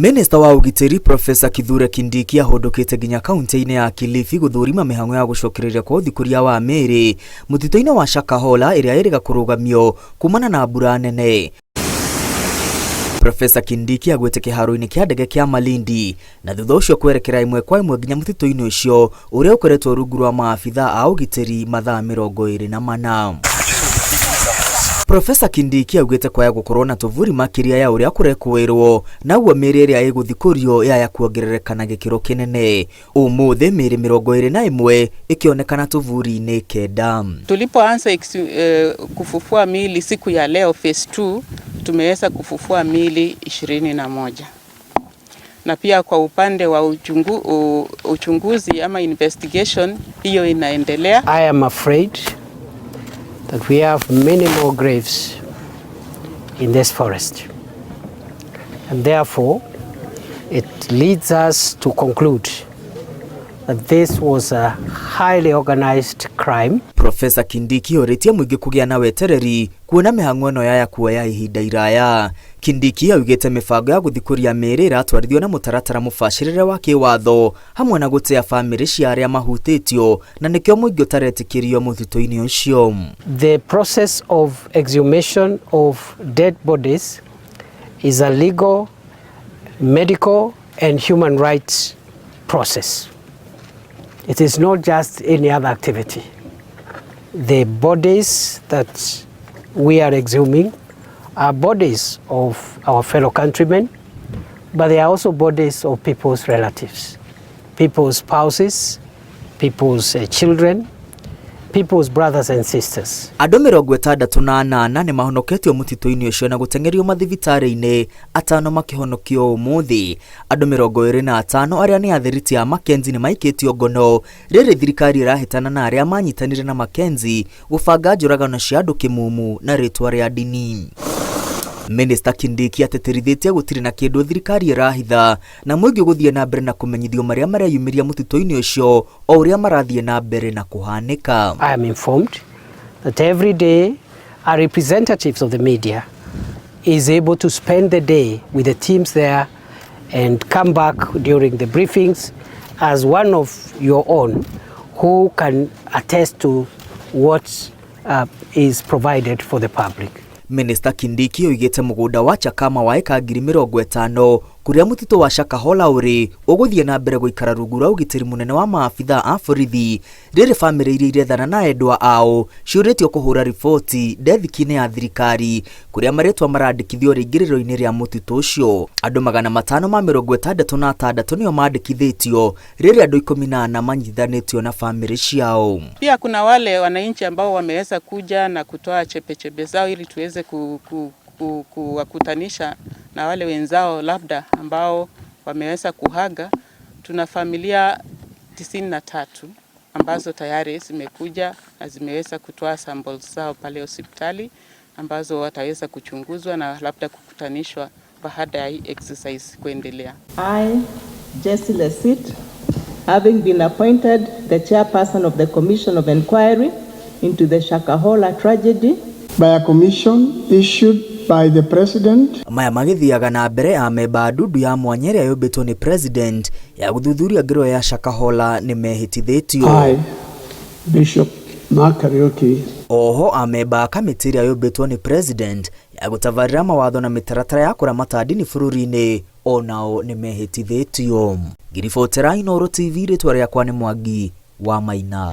Minister wa ugitiri Professor Kithure Kindiki ahondokete ginya kaunti-ini ya Kilifi guthurima mihango ya gucokereria kwa uthikuria wa Mĩrĩ mutito-ini wa Shakahola iria iriga kurugamio kumana na mbura nene. Professor Kindiki agwete kiharo-ini kia ndege kia Malindi na thutha ucio kwerekera imwe kwa imwe ginya mutito-ini ucio uria ukoretwo rungu rwa maabitha a ugitiri mathaa 24. Professor Kindiki augete kwaya gukorwo na tuvuri makiria ya uria kurekwirwo naguo Mĩrĩ iria iguthikurio ya kuongerereka gikiro kinene. Ũmũthĩ Mĩrĩ 21 ikionekana tuvuri-ini 9. Tulipoanza kufufua miili siku ya leo phase 2 tumeweza kufufua miili 21. Na pia kwa upande wa uchunguzi ama investigation hiyo inaendelea. I am afraid that we have many more graves in this forest, and therefore it leads us to conclude that this was a highly organized crime. Professor Kindiki oritie muingi kugia na wetereri kuona mihango ino ya kuoya ihinda iraya. Kindiki augite mibango ya guthikuria Mĩrĩ iratwarithio na mutaratara mubashirire wa kiwatho hamwe na gutea family cia aria mahutitio na nikio muingi utaretikirio muthito-ini ucio. The process of exhumation of dead bodies is a legal, medical and human rights process. It is not just any other activity. The bodies that we are exhuming are bodies of our fellow countrymen, but they are also bodies of people's relatives, people's spouses, people's children, people's brothers and sisters. Andũ 68 ni mahonoketio mutito-ini ucio na gutengerio mathibitari-ini, 5 makihonokio ũmũthĩ. Andũ 25 aria ni athiriti a Mackenzie ni maikĩtio ngono rĩrĩ thirikari irahĩtana na aria manyitanire na Mackenzie gũbanga njũragano cia andũ kĩmumu na rĩtwa rĩa ndini. Minister Kindiki ateterithitie gutiri na kindu thirikari irahitha na muingi guthie na mbere na kumenyithio maria mareyumiria mutito-ini ucio o uria marathie na mbere na kuhanika. I am informed that every day our representatives of the media is able to spend the day with the teams there and come back during the briefings as one of your own who can attest to what is provided for the public. Minister Kindiki oigite mugunda wa Chakama wa eka 50,000 kuria mutito wa Shakahola uri uguthie na mbere guikara rungu rwa ugitiri munene wa maabitha a borithi riri family iria irethana na endwa ao ciuritio kuhura riboti ndethiki-ini ya thirikari kuria maritwa marandikithio ringiriro-ini ria mutito ucio. Andu 566 nio mandikithitio riri andu 14 manyithanitio na family ciao. Pia kuna wale wananchi ambao wameweza kuja na kutoa chepe zao ili tuweze kuwakutanisha na wale wenzao labda ambao wameweza kuhaga. Tuna familia 93 ambazo tayari zimekuja na zimeweza kutoa samples zao pale hospitali ambazo wataweza kuchunguzwa na labda kukutanishwa baada ya hii exercise kuendelea. I, Jessie Lesit, having been appointed the chairperson of the Commission of Inquiry into the Shakahola tragedy by a commission issued by the president. Maya magithiaga na mbere amemba ndudu ya mwanya iria yũmbĩtwo ni president ya guthuthuria ngero ya Shakahola ni mehitithitio. I, Bishop Makarioki. Oho amemba kamiti iria yũmbĩtwo ni president ya gutavarĩra mawatho na mĩtaratara ya kũramata ndini bũrũri-inĩ onao ni mehitithitio. Ngiribotera Inooro TV rĩtwa rĩakwa nĩ Mwangi wa Maina.